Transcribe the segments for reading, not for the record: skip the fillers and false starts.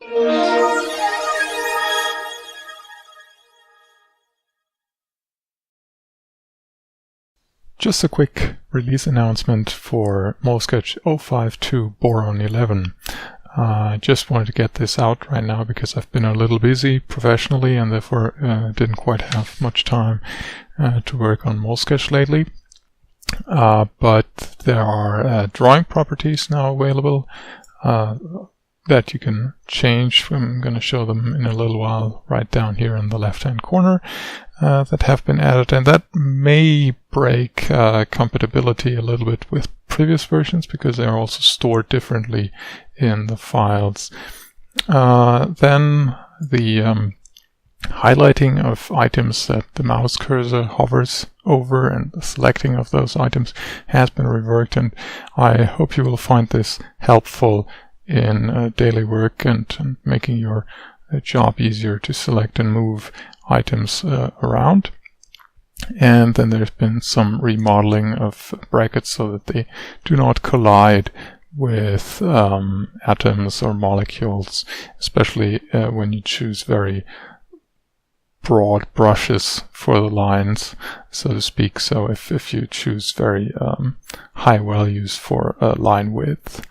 Just a quick release announcement for Molsketch 052 Boron 11. I just wanted to get this out right now because I've been a little busy professionally and therefore didn't quite have much time to work on Molsketch lately. But there are drawing properties now available that you can change. I'm going to show them in a little while right down here in the left hand corner that have been added, and that may break compatibility a little bit with previous versions because they are also stored differently in the files. Then the highlighting of items that the mouse cursor hovers over and the selecting of those items has been reworked, and I hope you will find this helpful in daily work and making your job easier to select and move items around. And then there's been some remodeling of brackets so that they do not collide with atoms or molecules, especially when you choose very broad brushes for the lines, so to speak. So if you choose very high values for line width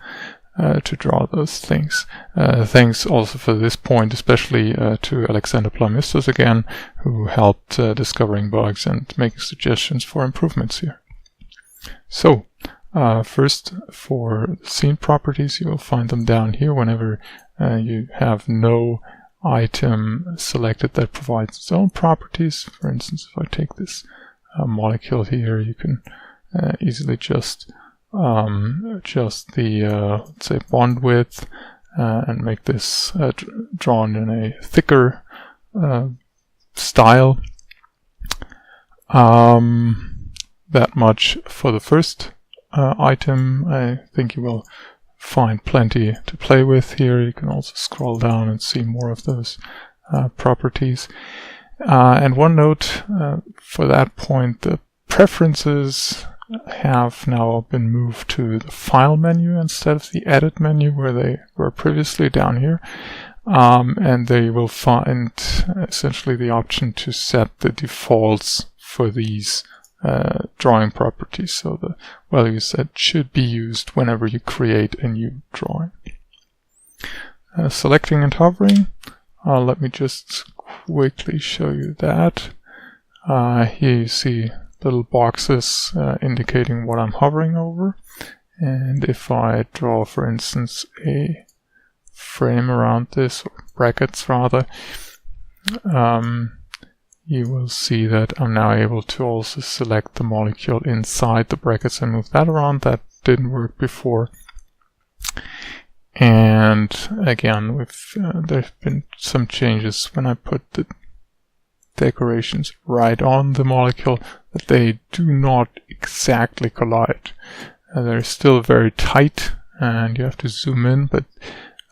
to draw those things. Thanks also for this point, especially to Alexander Plamistos again, who helped discovering bugs and making suggestions for improvements here. So first, for scene properties, you will find them down here whenever you have no item selected that provides its own properties. For instance, if I take this molecule here, you can easily just adjust the let's say bond width and make this drawn in a thicker style. That much for the first item. I think you will find plenty to play with here. You can also scroll down and see more of those properties. And one note for that point, the preferences have now been moved to the File menu instead of the Edit menu where they were previously down here. And there you will find essentially the option to set the defaults for these drawing properties, so the values that should be used whenever you create a new drawing. Selecting and hovering, let me just quickly show you that. Here you see little boxes indicating what I'm hovering over, and if I draw, for instance, a frame around this, or brackets rather, you will see that I'm now able to also select the molecule inside the brackets and move that around. That didn't work before. And again, there's been some changes when I put the decorations right on the molecule, that they do not exactly collide. They're still very tight and you have to zoom in, but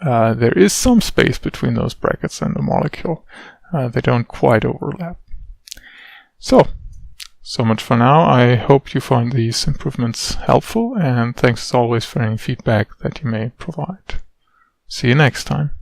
there is some space between those brackets and the molecule. They don't quite overlap. So much for now. I hope you find these improvements helpful, and thanks as always for any feedback that you may provide. See you next time.